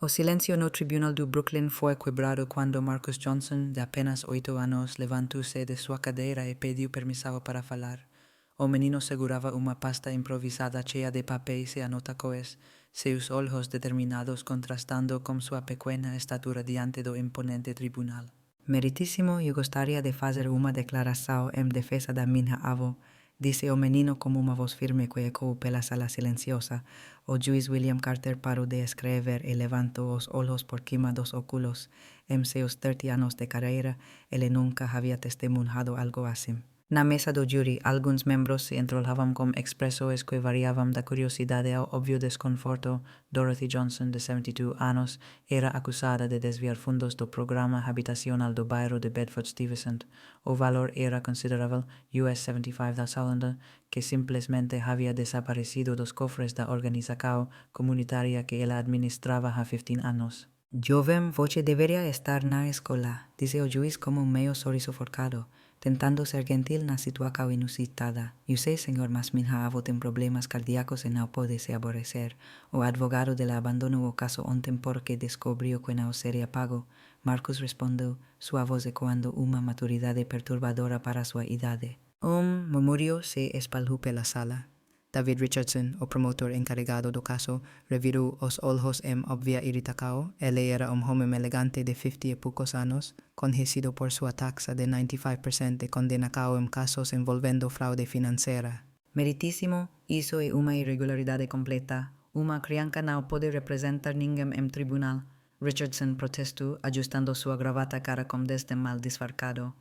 O silencio no tribunal do Brooklyn foi quebrado quando Marcus Johnson, de apenas 8 anos, levantou-se de sua cadeira e pediu permissão para falar. O menino segurava uma pasta improvisada cheia de papéis e anotacoes, seus olhos determinados contrastando com sua pequena estatura diante do imponente tribunal. Meritíssimo, eu gostaria de fazer uma declaração em defesa da minha avó, disse o menino com uma voz firme que ecoou pela sala silenciosa. O juiz William Carter parou de escrever e levantou os olhos por cima dos óculos. Em seus 30 anos de carreira, ele nunca havia testemunhado algo assim. Na mesa do júri, alguns membros se enrolavam com expressões que variavam da curiosidade ao óbvio desconforto. Dorothy Johnson, de 72 anos, era acusada de desviar fundos do programa habitacional do bairro de Bedford-Stuyvesant. O valor era considerável, US $75,000, que simplesmente havia desaparecido dos cofres da organização comunitária que ela administrava há 15 anos. Jovem, você deveria estar na escola, disse o juiz com meio sorriso forcado, tentando ser gentil na situação inusitada. Eu sei, senhor, mas minha avó tem problemas cardíacos e não pode se aborrecer. O advogado dela abandonou o caso ontem porque descobriu que não seria pago. Marcus respondeu, sua voz ecoando uma maturidade perturbadora para sua idade. Murmúrio se espalhou pela sala. David Richardson, o promotor encarregado do caso, revirou os olhos em obvia irritação. Ele era homem elegante de 50 e poucos anos, conhecido por sua taxa de 95% de condenação em casos envolvendo fraude financeira. Meritíssimo, isso é uma irregularidade completa. Uma criança não pode representar ninguém em tribunal. Richardson protestou, ajustando sua gravata cara com desdém mal disfarçado.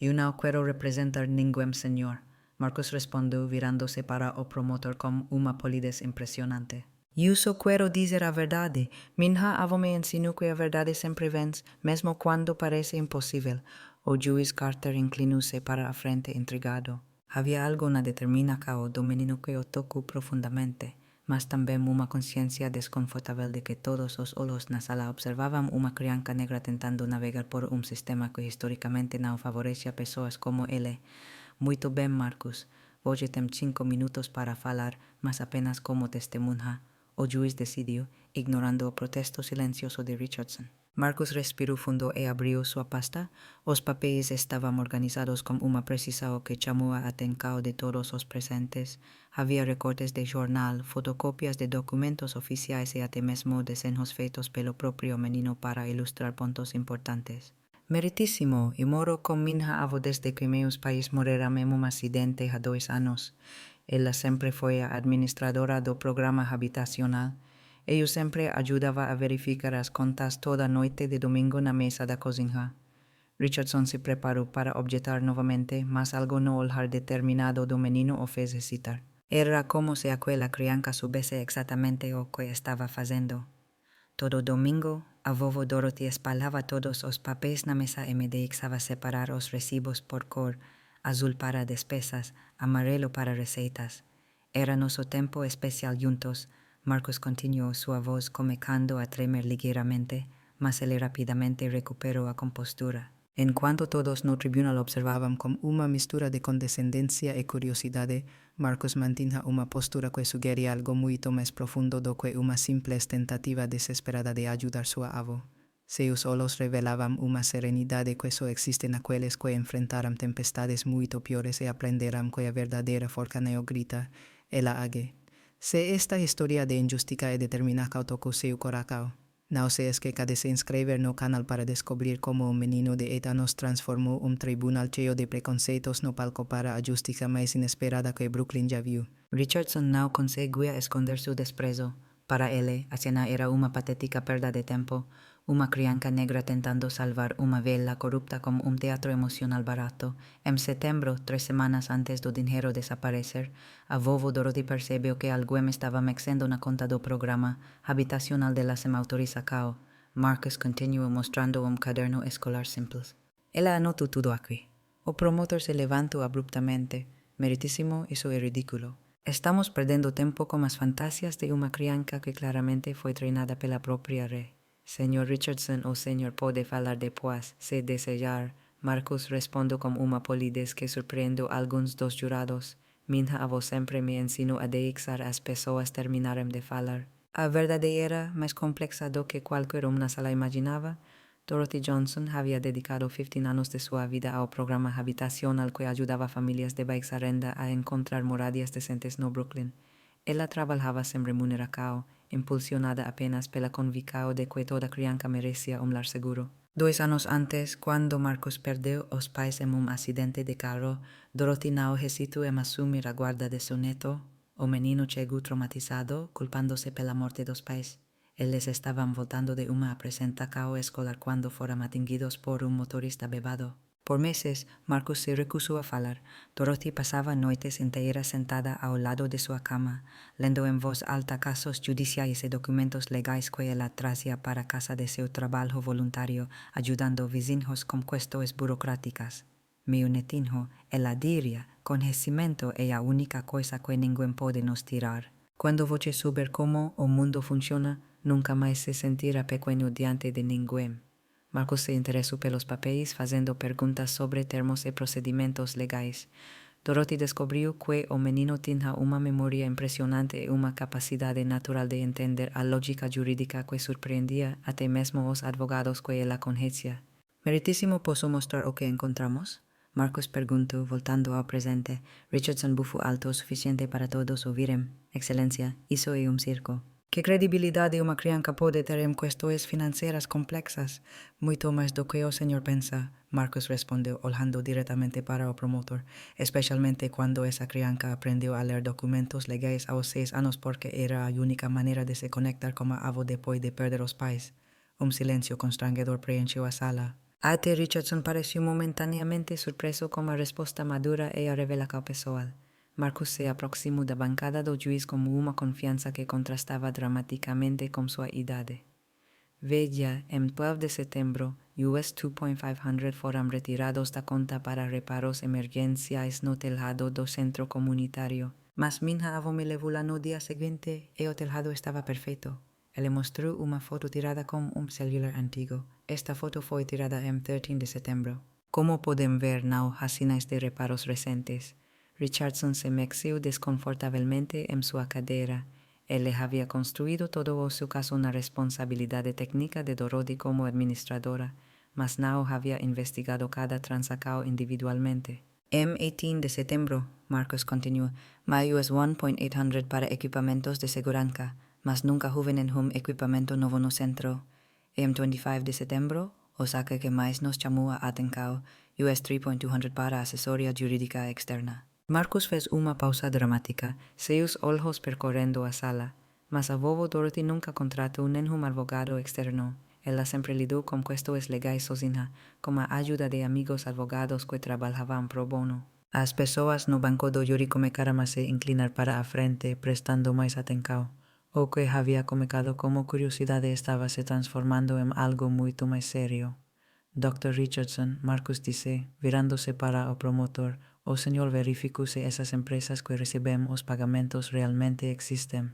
Eu não quero representar ninguém, senhor. Marcus respondeu, virando-se para o promotor com uma polidez impressionante. Eu só quero dizer a verdade. Minha avó me ensinou que a verdade sempre vence, mesmo quando parece impossível. O juiz Carter inclinou-se para a frente intrigado. Havia algo na determinação do menino que o tocou profundamente, mas também uma consciência desconfortável de que todos os olhos na sala observavam uma criança negra tentando navegar por um sistema que historicamente não favorece a pessoas como ele. Muito bem, Marcus. Você tem 5 minutos para falar, mas apenas como testemunha. O juiz decidiu, ignorando o protesto silencioso de Richardson. Marcus respirou fundo e abriu sua pasta. Os papéis estavam organizados com uma precisão que chamou a atenção de todos os presentes. Havia recortes de jornal, fotocópias de documentos oficiais e até mesmo desenhos feitos pelo próprio menino para ilustrar pontos importantes. Meritíssimo, eu moro com minha avó desde que meus pais morreram em um acidente há 2 anos. Ela sempre foi a administradora do programa habitacional. Eu sempre ajudava a verificar as contas toda noite de domingo na mesa da cozinha. Richardson se preparou para objetar novamente, mas algo no olhar determinado do menino o fez hesitar. Era como se aquela criança soubesse exatamente o que estava fazendo. Todo domingo, a vovó Dorothy espalhava todos os papéis na mesa e me deixava separar os recibos por cor, azul para despesas, amarelo para receitas. Era nosso tempo especial juntos. Marcus continuou, sua voz comenzando a tremer ligeiramente, mas ele rapidamente recuperou a compostura. Enquanto todos no tribunal observavam com uma mistura de condescendencia e curiosidade, Marcus mantinha uma postura que sugeria algo muito mais profundo do que uma simples tentativa desesperada de ajudar sua avó. Seus olhos revelavam uma serenidade que só existe naqueles que enfrentaram tempestades muito piores e aprenderam que a verdadeira força não grita, ela age. Se esta história de injustiça e determinação tocou seu coração, não se esqueça de se inscrever no canal para descobrir como um menino de 8 anos transformou um tribunal cheio de preconceitos no palco para a justiça mais inesperada que Brooklyn já viu. Richardson não conseguia esconder seu desprezo. Para ele, a cena era uma patética perda de tempo. Uma criança negra tentando salvar uma vela corrupta com um teatro emocional barato. Em setembro, 3 semanas antes do dinheiro desaparecer, a vovó Dorothy percebeu que alguém estava mexendo na conta do programa habitacional dela sem autorização. Marcus continuou mostrando um caderno escolar simples. Ela anotou tudo aqui. O promotor se levantou abruptamente. Meritíssimo, isso é ridículo. Estamos perdendo tempo com as fantasias de uma criança que claramente foi treinada pela própria rei. Senhor Richardson, o senhor pode falar depois, se desejar. Marcus respondeu com uma polidez que surpreendeu alguns dos jurados. Minha avó sempre me ensinou a deixar as pessoas terminarem de falar. A verdade era mais complexa do que qualquer uma na sala imaginava. Dorothy Johnson había dedicado 15 años de su vida ao programa habitacional que ayudaba a familias de baixa renda a encontrar moradias decentes no Brooklyn. Ela trabajaba sem remuneração, impulsionada apenas pela convicção de que toda criança merecia lar seguro. 2 anos antes, quando Marcus perdeu os pais em acidente de carro, Dorothy não hesitou em assumir a guarda de seu neto. O menino chegou traumatizado, culpándose pela morte dos pais. Eles estavam voltando de uma apresentação escolar quando foram atingidos por motorista bêbado. Por meses, Marcus se recusou a falar. Dorothy passava noites inteiras sentada ao lado de sua cama, lendo em voz alta casos judiciais e documentos legais que ela trazia para casa de seu trabalho voluntário, ajudando vizinhos com questões burocráticas. Meu netinho, ela diria, conhecimento é a única coisa que ninguém pode nos tirar. Quando você souber como o mundo funciona, nunca mais se sentirá pequeno diante de ninguém. Marcus se interessou pelos papéis, fazendo perguntas sobre termos e procedimentos legais. Dorothy descobriu que o menino tinha uma memória impressionante e uma capacidade natural de entender a lógica jurídica que surpreendia até mesmo os advogados que ela conhecia. Meritíssimo, posso mostrar o que encontramos? Marcus perguntou, voltando ao presente. Richardson bufou alto o suficiente para todos ouvirem. Excelência, isso é circo. Que credibilidade uma criança pode ter em questões financeiras complexas? Muito mais do que o senhor pensa, Marcus respondeu, olhando diretamente para o promotor, especialmente quando essa criança aprendeu a ler documentos legais aos 6 anos porque era a única maneira de se conectar com a avó depois de perder os pais. Silêncio constrangedor preencheu a sala. Até Richardson pareció momentaneamente surpreso com a resposta madura e a revelação pessoal. Marcus se aproximou da bancada do juiz com uma confiança que contrastava dramaticamente com sua idade. Veja, em 12 de setembro, US 2.500 foram retirados da conta para reparos emergenciais no telhado do centro comunitário. Mas minha avó me levou lá no dia seguinte e o telhado estava perfeito. Ele mostrou uma foto tirada com celular antigo. Esta foto foi tirada em 13 de setembro. Como podem ver, não há sinais de reparos recentes. Richardson se mexeu desconfortavelmente em sua cadeira. Ele havia construído todo o seu caso na responsabilidade técnica de Dorothy como administradora, mas não havia investigado cada transação individualmente. Em 18 de setembro, Marcus continuou, mais US 1.800 para equipamentos de segurança, mas nunca houve nenhum equipamento novo no centro. Em 25 de setembro, o saque que mais nos chamou a atenção, US 3.200 para assessoria jurídica externa. Marcus fez uma pausa dramática, seus olhos percorrendo a sala, mas a vovó Dorothy nunca contratou nenhum advogado externo. Ela sempre lidou com questões legais sozinha, com a ajuda de amigos advogados que trabalhavam pro bono. As pessoas no banco do júri começaram a se inclinar para a frente, prestando mais atenção. O que havia começado como curiosidade estava se transformando em algo muito mais sério. Dr. Richardson, Marcus disse, virando-se para o promotor, o senhor verificou se essas empresas que recebem os pagamentos realmente existem.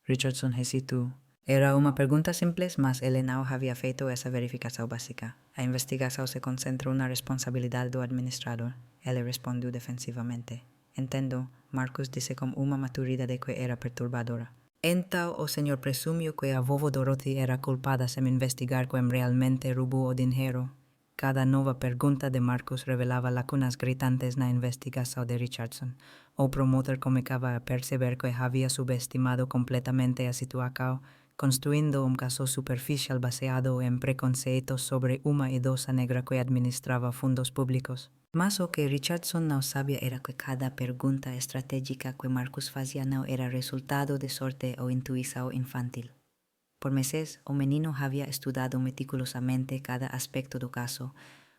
Richardson hesitou. Era uma pergunta simples, mas ele não havia feito essa verificação básica. A investigação se concentrou na responsabilidade do administrador. Ele respondeu defensivamente. Entendo, Marcus disse com uma maturidade que era perturbadora. Então, o senhor presumiu que a vovó Dorothy era culpada sem investigar quem realmente roubou o dinheiro. Cada nova pergunta de Marcus revelava lacunas gritantes na investigação de Richardson. O promotor começava a perceber que havia subestimado completamente a situação, construindo caso superficial baseado em preconceitos sobre uma idosa negra que administrava fundos públicos. Mas o que Richardson não sabia era que cada pergunta estratégica que Marcus fazia não era resultado de sorte ou intuição infantil. Por meses, o menino havia estudado meticulosamente cada aspecto do caso,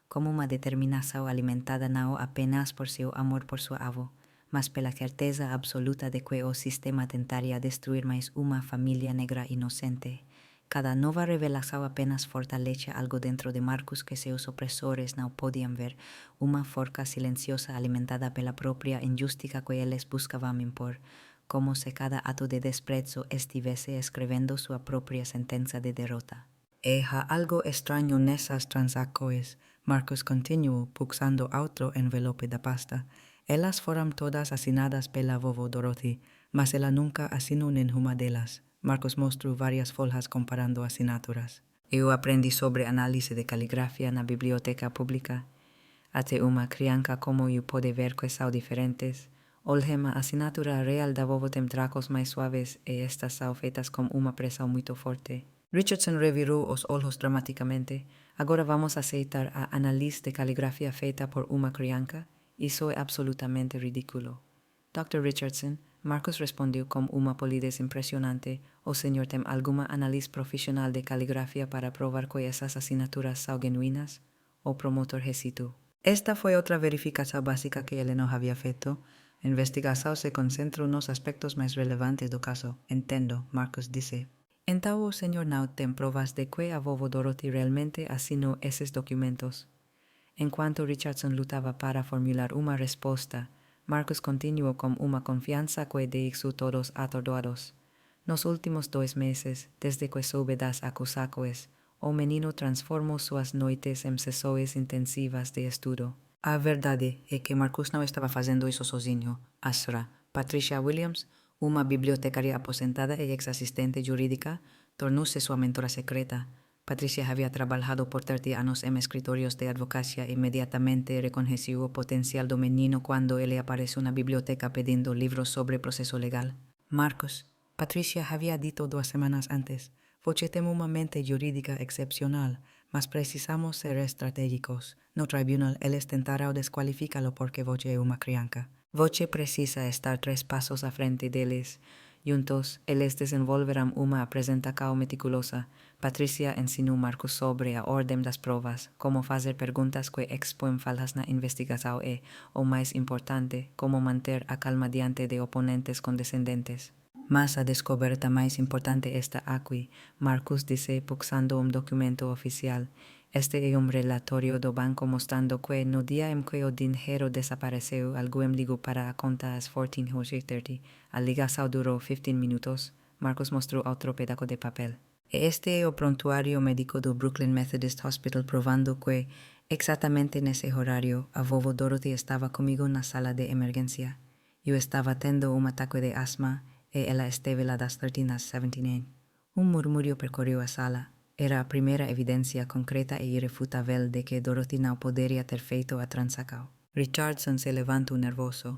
como uma determinação alimentada não apenas por seu amor por sua avó, mas pela certeza absoluta de que o sistema tentaria destruir mais uma família negra inocente. Cada nova revelação apenas fortalece algo dentro de Marcus que seus opressores não podiam ver, uma forca silenciosa alimentada pela própria injustiça que eles buscavam impor, como se cada ato de desprezo estivesse escrevendo sua própria sentença de derrota. E há algo estranho nessas transações, Marcus continuou, puxando outro envelope da pasta. Elas foram todas assinadas pela vovó Dorothy, mas ela nunca assinou nenhuma delas. Marcos mostrou várias folhas comparando assinaturas. Eu aprendi sobre análise de caligrafia na biblioteca pública. Até uma criança como eu pode ver que são diferentes. Olhem a assinatura real da vovó tem tracos mais suaves e estas são feitas com uma pressão muito forte. Richardson revirou os olhos dramaticamente. Agora vamos aceitar a análise de caligrafia feita por uma criança? Isso é absolutamente ridículo. Dr. Richardson, Marcos respondeu com uma polidez impressionante. O senhor tem alguma análise profissional de caligrafia para provar que essas assinaturas são genuínas? O promotor hesitou. Esta foi outra verificação básica que ele não havia feito. A investigação se concentrou nos aspectos mais relevantes do caso. Entendo, Marcos disse. Então o senhor não tem provas de que a vovó Dorothy realmente assinou esses documentos. Enquanto Richardson lutava para formular uma resposta, Marcos continuou com uma confiança que deixou todos atordoados. Nos últimos 2 meses, desde que soube das acusações, o menino transformou suas noites em sessões intensivas de estudo. A verdade é que Marcus não estava fazendo isso sozinho. Asra, Patricia Williams, uma bibliotecária aposentada e ex-assistente jurídica, tornou-se sua mentora secreta. Patricia havia trabalhado por 30 anos em escritórios de advocacia e imediatamente reconheceu o potencial do menino quando ele apareceu na biblioteca pedindo livros sobre processo legal. Marcos, Patricia havia dito 2 semanas antes, você tem uma mente jurídica excepcional, mas precisamos ser estratégicos. No tribunal, eles tentaram desqualificá-lo porque você é uma criança. Você precisa estar 3 passos à frente deles. Juntos, eles desenvolverão uma apresentação meticulosa. Patricia ensinou Marcos sobre a ordem das provas, como fazer perguntas que expõem falhas na investigação e, o mais importante, como manter a calma diante de oponentes condescendentes. Mas a descoberta mais importante está aqui, Marcos disse puxando um documento oficial. Este é um relatório do banco mostrando que no dia em que o dinheiro desapareceu, alguém ligou para a conta às 14:30. A ligação durou 15 minutos. Marcos mostrou outro pedaço de papel. Este é o prontuário médico do Brooklyn Methodist Hospital provando que, exatamente nesse horário, a vovó Dorothy estava comigo na sala de emergência. Eu estava tendo um ataque de asma e ela esteve lá das 13 às 17. Murmúrio percorreu a sala. Era a primeira evidência concreta e irrefutável de que Dorothy não poderia ter feito a transação. Richardson se levantou nervoso.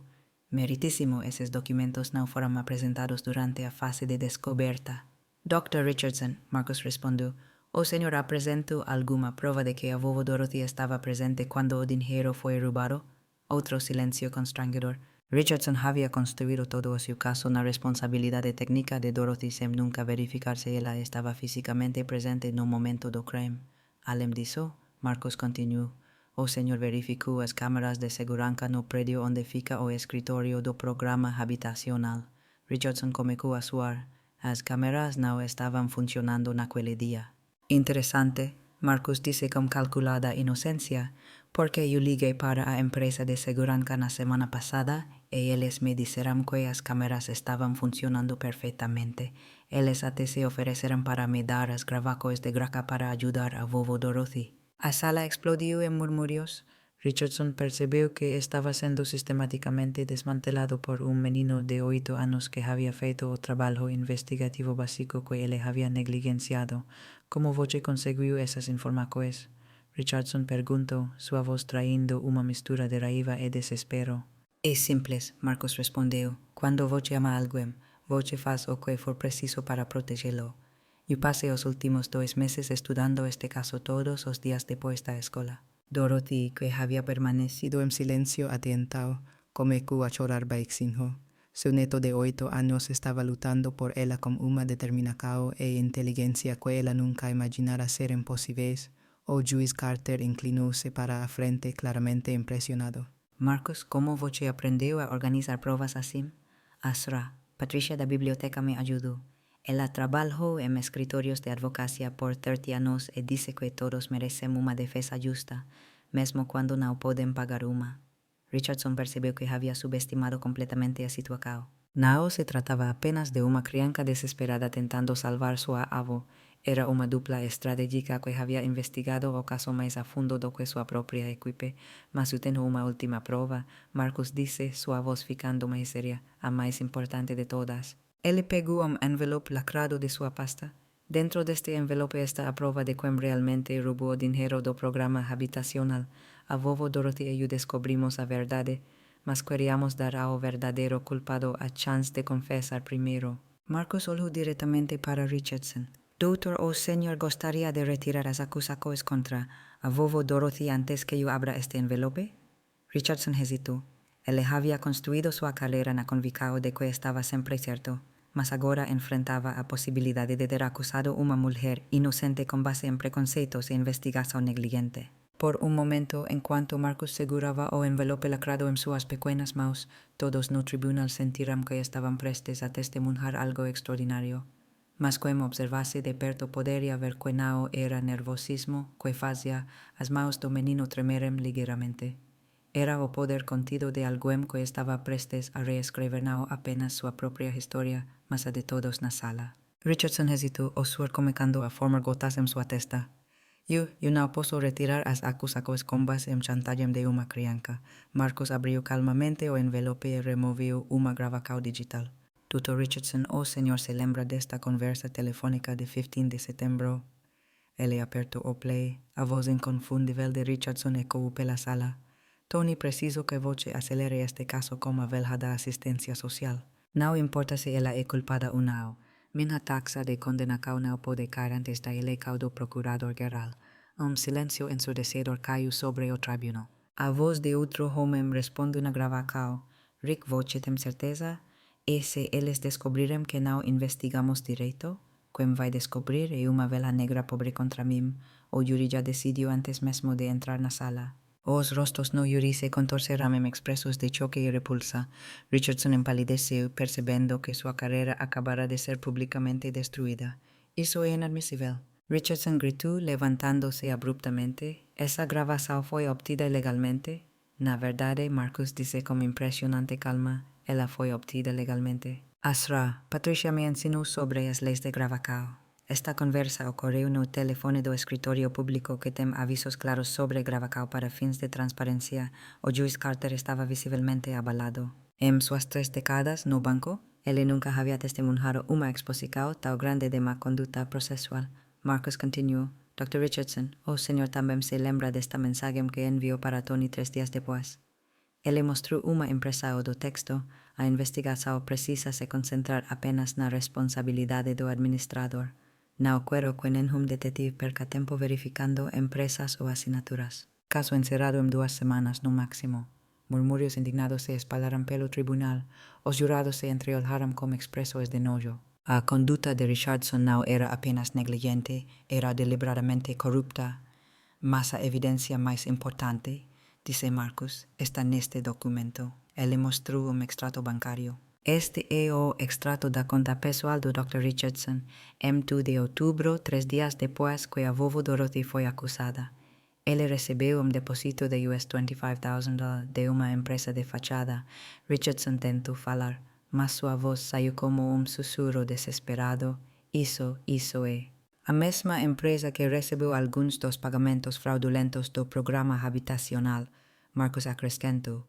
Meritíssimo, esses documentos não foram apresentados durante a fase de descoberta. Dr. Richardson, Marcos respondeu, o senhor apresentou alguma prova de que a vovó Dorothy estava presente quando o dinheiro foi roubado? Outro silêncio constrangedor. Richardson havia construído todo o seu caso na responsabilidade técnica de Dorothy sem nunca verificar se ela estava fisicamente presente no momento do crime. Além disso, Marcos continuou, o senhor verificou as câmaras de segurança no prédio onde fica o escritório do programa habitacional. Richardson começou a suar. As câmeras não estavam funcionando naquele dia. Interessante, Marcos disse com calculada inocência, porque eu liguei para a empresa de segurança na semana passada e eles me disseram que as câmeras estavam funcionando perfeitamente. Eles até se ofereceram para me dar as gravações de graxa para ajudar a vovó Dorothy. A sala explodiu em murmúrios. Richardson percebeu que estava sendo sistematicamente desmantelado por um menino de 8 anos que havia feito o trabalho investigativo básico que ele havia negligenciado. Como você conseguiu essas informações? Richardson perguntou, sua voz traindo uma mistura de raiva e desespero. É simples, Marcos respondeu. Quando você ama alguém, você faz o que for preciso para protegê-lo. Eu passei os últimos 2 meses estudando este caso todos os dias depois da escola. Dorothy, que havia permanecido em silêncio até então, começou a chorar baixinho. Seu neto de 8 anos estava lutando por ela com uma determinação e inteligência que ela nunca imaginara serem possíveis. O juiz Carter inclinou-se para a frente claramente impressionado. Marcos, como você aprendeu a organizar provas assim? Asra, Patricia da biblioteca me ajudou. Ela trabalhou em escritórios de advocacia por 30 anos e disse que todos merecem uma defesa justa, mesmo quando não podem pagar uma. Richardson percebeu que havia subestimado completamente a situação. Não se tratava apenas de uma criança desesperada tentando salvar sua avó. Era uma dupla estratégica que havia investigado o caso mais a fundo do que sua própria equipe. Mas eu tenho uma última prova, Marcos disse, sua voz ficando mais séria, a mais importante de todas. Ele pegó un envelope lacrado de sua pasta. Dentro de este envelope está a prova de quem realmente roubou dinheiro do programa habitacional. A vovó Dorothy e eu descobrimos a verdade, mas queríamos dar ao verdadeiro culpado a chance de confessar primeiro. Marcus olhou diretamente para Richardson. Doutor, o senhor gostaria de retirar as acusações contra a vovó Dorothy antes que eu abra este envelope? Richardson hesitou. Ele havia construído sua carreira na convicção de que estava sempre certo, mas agora enfrentava a possibilidade de ter acusado uma mulher inocente com base em preconceitos e investigação negligente. Por um momento, enquanto Marcus segurava o envelope lacrado em suas pequenas mãos, todos no tribunal sentiram que estavam prestes a testemunhar algo extraordinário. Mas como observasse de perto poderia ver que não era nervosismo que fazia as mãos do menino tremerem ligeiramente. Era o poder contido de alguém que estava prestes a reescrever não apenas sua própria história, mas a de todos na sala. Richardson hesitou, o suor comecando a formar gotas em sua testa. Eu não posso retirar as acusações com base em chantagem de uma criança. Marcus abriu calmamente o envelope e removeu uma gravação digital. Dr. Richardson, o senhor se lembra desta conversa telefônica de 15 de setembro? Ele apertou o play. A voz inconfundível de Richardson ecoou pela sala. Tony, preciso que você acelere este caso como a velha da assistência social. Não importa se ela é culpada ou não. Minha taxa de condenação não pode cair antes da eleição do procurador-geral. Silêncio ensurdecedor caiu sobre o tribunal. A voz de outro homem responde na gravação. Rick, você tem certeza? E se eles descobrirem que não investigamos direito? Quem vai descobrir é uma velha negra pobre contra mim. O júri já decidiu antes mesmo de entrar na sala. Os rostos no júri se contorceram em expressos de choque e repulsa. Richardson empalideceu, percebendo que sua carreira acabara de ser publicamente destruída. Isso é inadmissível. Richardson gritou, levantando-se abruptamente. Essa gravação foi obtida ilegalmente? Na verdade, Marcus disse com impressionante calma, ela foi obtida legalmente. Asra, Patricia me ensinou sobre as leis de gravação. Esta conversa ocorreu no telefone do escritório público que tem avisos claros sobre gravação para fins de transparência. O juiz Carter estava visivelmente abalado. Em suas 3 décadas no banco, ele nunca havia testemunhado uma exposição tão grande de má conduta processual. Marcus continuou. Dr. Richardson, o senhor também se lembra desta mensagem que enviou para Tony 3 dias depois. Ele mostrou uma impressão do texto. A investigação precisa se concentrar apenas na responsabilidade do administrador. Não quero que nenhum detetive perca tempo verificando empresas ou assinaturas. Caso encerrado em 2 semanas, no máximo. Murmúrios indignados se espalharam pelo tribunal. Os jurados se entreolharam como expressos de nojo. A conduta de Richardson não era apenas negligente, era deliberadamente corrupta. Mas a evidência mais importante, disse Marcus, está neste documento. Ele mostrou um extrato bancário. Este é o extrato da conta pessoal do Dr. Richardson, em 2 de outubro, 3 dias depois que a vovó Dorothy foi acusada. Ele recebeu um depósito de US $25,000 de uma empresa de fachada. Richardson tentou falar, mas sua voz saiu como um sussurro desesperado. Isso é. A mesma empresa que recebeu alguns dos pagamentos fraudulentos do programa habitacional, Marcus acrescentou.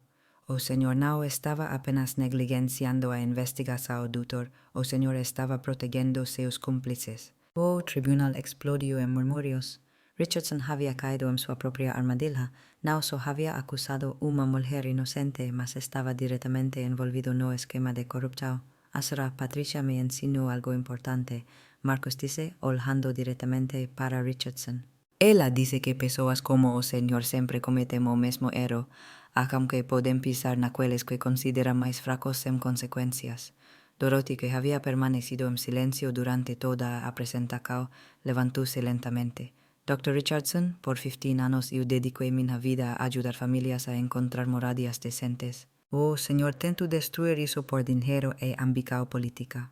O senhor não estava apenas negligenciando a investigação, doutor. O senhor estava protegendo seus cúmplices. O tribunal explodiu em murmúrios. Richardson havia caído em sua própria armadilha. Não só havia acusado uma mulher inocente, mas estava diretamente envolvido no esquema de corrupção. Asra, Patricia me ensinou algo importante, Marcus disse, olhando diretamente para Richardson. Ela disse que pessoas como o senhor sempre cometem o mesmo erro, aunque podem pisar naqueles que considera mais fracos sem consequências. Dorothy, que havia permanecido em silêncio durante toda a apresentação, levantou-se lentamente. Dr. Richardson, por 15 anos eu dediquei minha vida a ajudar famílias a encontrar moradias decentes. O senhor tenta destruir isso por dinheiro e ambição política.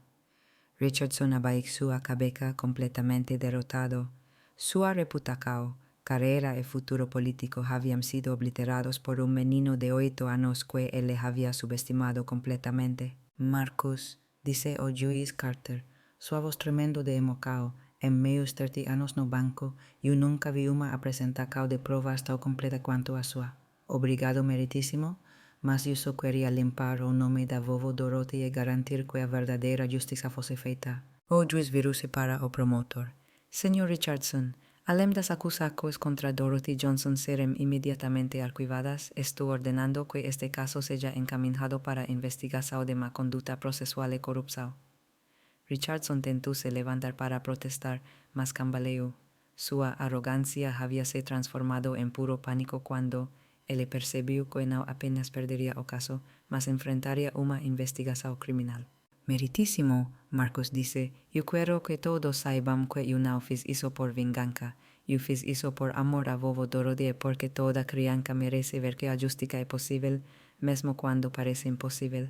Richardson abaixou a cabeça completamente derrotado. Sua reputação, carreira e futuro político haviam sido obliterados por um menino de 8 anos que ele havia subestimado completamente. Marcus, disse o juiz Carter, sua voz tremendo de emoção. Em meus 30 anos no banco, eu nunca vi uma apresentação de provas tão completa quanto a sua. Obrigado, meritíssimo. mas eu só queria limpar o nome da vovó Dorothy e garantir que a verdadeira justiça fosse feita. O juiz virou-se para o promotor. Senhor Richardson, além das acusações contra Dorothy Johnson serem imediatamente arquivadas, estou ordenando que este caso seja encaminhado para investigação de má conduta processual e corrupção. Richardson tentou se levantar para protestar, mas cambaleou. Sua arrogancia havia se transformado em puro pánico quando ele percebeu que não apenas perderia o caso, mas enfrentaria uma investigação criminal. Meritíssimo, Marcus disse, eu quero que todos saibam que eu não fiz isso por vingança. Eu fiz isso por amor a vovó Dorothy e porque toda criança merece ver que a justiça é possível, mesmo quando parece impossível.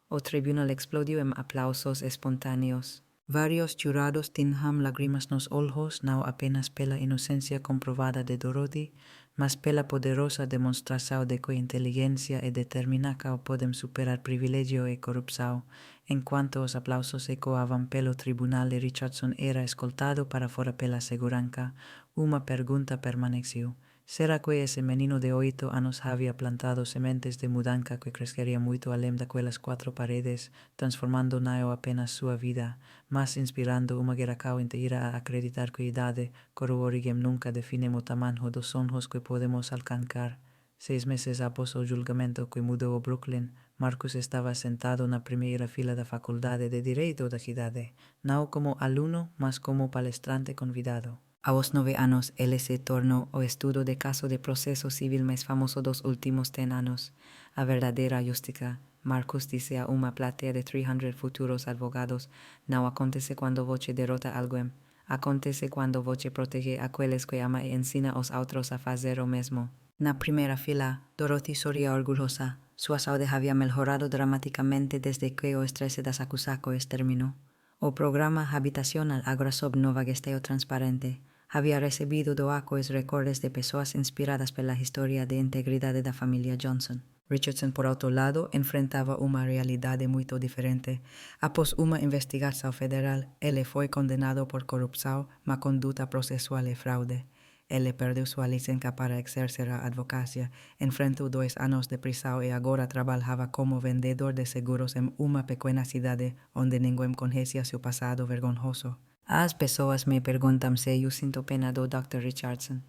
O tribunal explodiu em aplausos espontâneos. Varios jurados tinham lágrimas nos olhos, não apenas pela inocência comprovada de Dorothy, mas pela poderosa demonstração de que inteligência e determinação podem superar privilégio e corrupção. Enquanto os aplausos ecoavam pelo tribunal e Richardson era escoltado para fora pela segurança, uma pergunta permaneceu. Será que esse menino de 8 anos havia plantado sementes de mudança que cresceria muito além daquelas 4 paredes, transformando não apenas sua vida, mas inspirando uma geração inteira a acreditar que a idade, cujo origem nunca define o tamanho dos sonhos que podemos alcançar? 6 meses após o julgamento que mudou o Brooklyn, Marcus estava sentado na primeira fila da faculdade de Direito da cidade, não como aluno, mas como palestrante convidado. Aos 9 anos, ele se tornou o estudo de caso de processo civil mais famoso dos últimos 10 anos. A verdadeira justiça, Marcus disse a uma plateia de 300 futuros advogados, não acontece quando você derrota alguém. Acontece quando você protege aqueles que ama e ensina os outros a fazer o mesmo. Na primeira fila, Dorothy sorria orgulhosa. Sua saúde havia melhorado dramaticamente desde que o estresse das acusações terminou. O programa habitacional, agora sob nova gestão transparente, havia recebido doações recordes de pessoas inspiradas pela história de integridade da família Johnson. Richardson, por outro lado, enfrentava uma realidade muito diferente. Após uma investigação federal, ele foi condenado por corrupção, má conduta processual e fraude. Ele perdeu sua licença para exercer a advocacia, enfrentou 2 anos de prisão e agora trabalhava como vendedor de seguros em uma pequena cidade onde ninguém conhecia seu passado vergonhoso. As pessoas me perguntam se eu sinto pena do Dr. Richardson.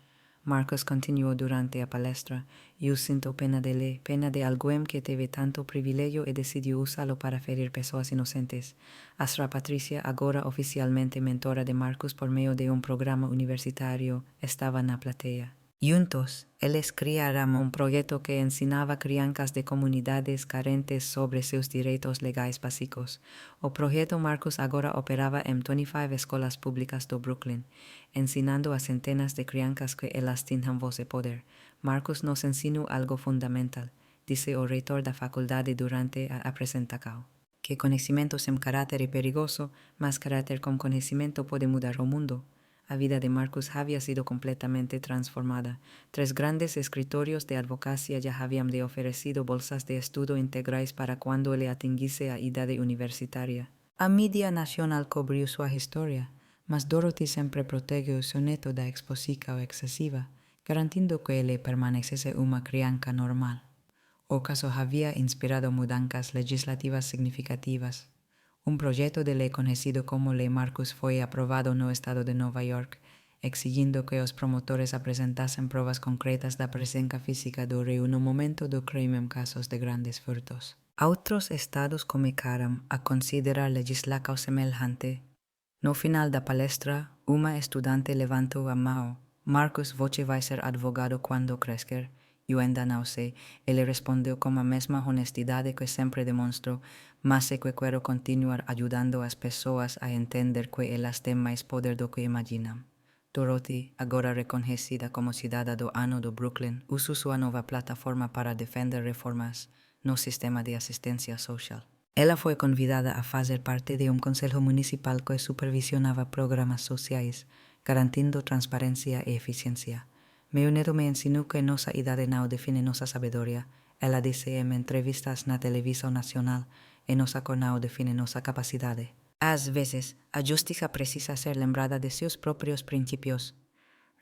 Marcus continuou durante a palestra. Eu sinto pena dele, pena de alguém que teve tanto privilégio e decidiu usá-lo para ferir pessoas inocentes. Asra Patricia, agora oficialmente mentora de Marcus por meio de um programa universitário, estava na plateia. Juntos, eles criaram um projeto que ensinava crianças de comunidades carentes sobre seus direitos legais básicos. O projeto Marcus agora operava em 25 escolas públicas do Brooklyn, ensinando a centenas de crianças que elas tinham voz e poder. Marcus nos ensinou algo fundamental, disse o reitor da faculdade durante a apresentação. Que conhecimento sem caráter é perigoso, mas caráter com conhecimento pode mudar o mundo. A vida de Marcus havia sido completamente transformada. 3 grandes escritórios de advocacia já haviam lhe oferecido bolsas de estudo integrais para quando ele atingisse a idade universitária. A mídia nacional cobriu sua história, mas Dorothy sempre protegeu seu neto da exposição excessiva, garantindo que ele permanecesse uma criança normal. O caso havia inspirado mudanças legislativas significativas. Um projeto de lei conhecido como Lei Marcus foi aprovado no estado de Nova York, exigindo que os promotores apresentassem provas concretas da presença física do réu no momento do crime em casos de grandes furtos. Outros estados começaram a considerar legislação semelhante. No final da palestra, uma estudante levantou a mão. Marcus, você vai ser advogado quando crescer? Eu ainda não sei. Ele respondeu com a mesma honestidade que sempre demonstrou, mas é que quero continuar ajudando as pessoas a entender que elas têm mais poder do que imaginam. Dorothy, agora reconhecida como cidadã do ano do Brooklyn, usa sua nova plataforma para defender reformas no sistema de assistência social. Ela foi convidada a fazer parte de um conselho municipal que supervisionava programas sociais, garantindo transparência e eficiência. Meu neto me ensinou que nossa idade não define nossa sabedoria. Ela disse em entrevistas na televisão nacional, e nossa cor não define nossa capacidade. Às vezes, a justiça precisa ser lembrada de seus próprios princípios.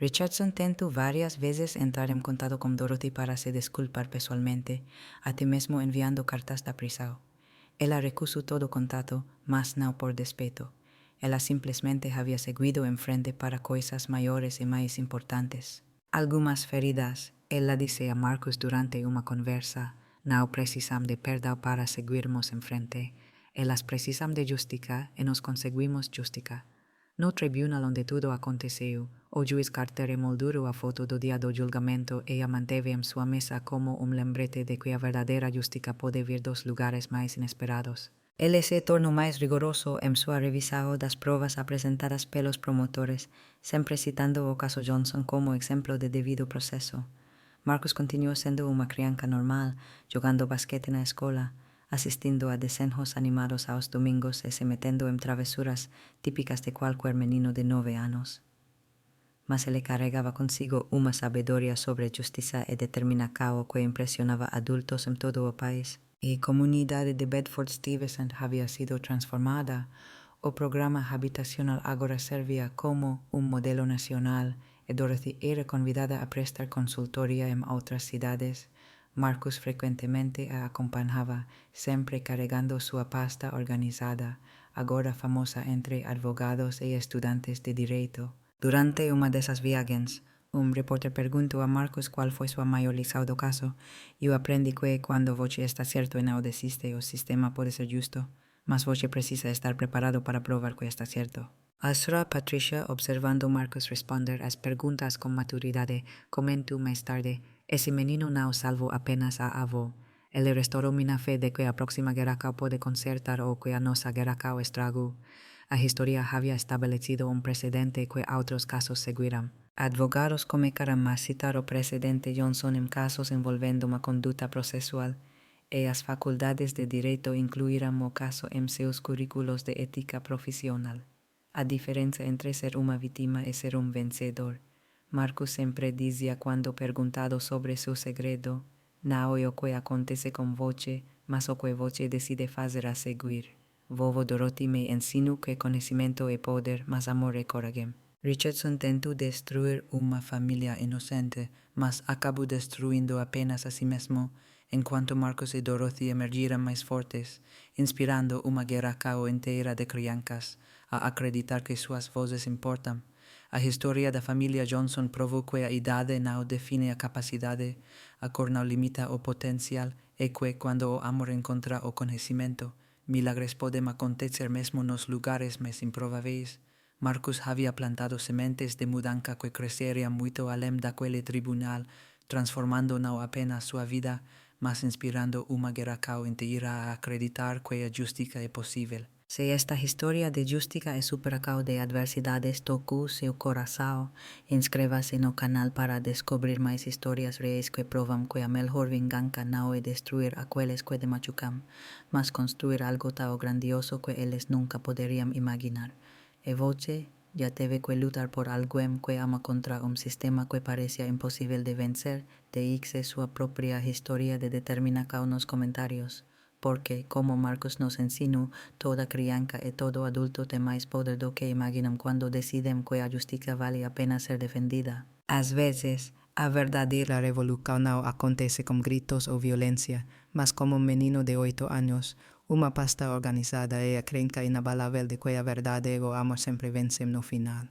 Richardson tentó varias veces entrar en contacto con Dorothy para se disculpar personalmente, a ti mismo enviando cartas de prisa. Ella recusó todo contacto, mas no por despeto. Ella simplemente había seguido en frente para cosas mayores y más importantes. Algunas feridas, ella dice a Marcus durante una conversa, no precisan de perdón para seguirnos en frente. Ellas precisan de justicia y nos conseguimos justicia. No tribunal onde tudo aconteceu, o juiz Carter emoldurou a foto do dia do julgamento e a manteve em sua mesa como lembrete de que a verdadeira justiça pode vir dos lugares mais inesperados. Ele se tornou mais rigoroso em sua revisão das provas apresentadas pelos promotores, sempre citando o caso Johnson como exemplo de devido processo. Marcus continuou sendo uma criança normal, jogando basquete na escola, asistindo a desenhos animados aos domingos e se metendo en travesuras típicas de cualquier menino de 9 años. Mas ele carregaba consigo uma sabedoria sobre justiça e determinação que impressionava adultos en todo o país. E a comunidade de Bedford-Stuyvesant havia sido transformada. O programa habitacional agora servia como modelo nacional e Dorothy era convidada a prestar consultoria en outras cidades. Marcus frecuentemente a acompañaba, sempre carregando sua pasta organizada, agora famosa entre advogados e estudantes de direito. Durante uma dessas viagens, repórter perguntou a Marcus qual foi sua maior lição do caso. Eu aprendi que quando você está certo e não desiste, o sistema pode ser justo, mas você precisa estar preparado para provar que está certo. A senhora Patricia, observando Marcus responder às perguntas com maturidade, comentou mais tarde: esse menino não salvou apenas a avó. Ele restaurou minha fé de que a próxima guerra pode consertar o que a nossa guerra estragou. A história havia estabelecido precedente que outros casos seguiram. Advogados começaram a citar o presidente Johnson em casos envolvendo uma conduta processual, e as faculdades de direito incluíram o caso em seus currículos de ética profissional. A diferença entre ser uma vítima e ser vencedor. Marcus sempre dizia quando perguntado sobre seu segredo: não é o que acontece com você, mas o que você decide fazer a seguir. Vovó Dorothy me ensinou que conhecimento é poder, mas amor é coragem. Richardson tentou destruir uma família inocente, mas acabou destruindo apenas a si mesmo, enquanto Marcus e Dorothy emergiram mais fortes, inspirando uma geração inteira de crianças a acreditar que suas vozes importam. A história da família Johnson provou que a idade não define a capacidade, a cor não limita o potencial e que quando o amor encontra o conhecimento, milagres podem acontecer mesmo nos lugares mais improváveis. Marcus havia plantado sementes de mudança que cresceriam muito além daquele tribunal, transformando não apenas sua vida, mas inspirando uma geração inteira a acreditar que a justiça é possível. Se esta história de justiça e superação de adversidades tocou seu coração, inscreva-se no canal para descobrir mais histórias reais que provam que a melhor vingança não é destruir aqueles que te machucam, mas construir algo tão grandioso que eles nunca poderiam imaginar. E você já teve que lutar por alguém que ama contra sistema que parecia impossível de vencer? Deixe sua própria história de determinação nos comentários. Porque, como Marcus nos ensinou, toda criança e todo adulto tem mais poder do que imaginam quando decidem que a justiça vale a pena ser defendida. Às vezes, a verdadeira revolução não acontece com gritos ou violência, mas como menino de 8 anos, uma pasta organizada e a crença inabalável de que a verdade e o amor sempre vencem no final.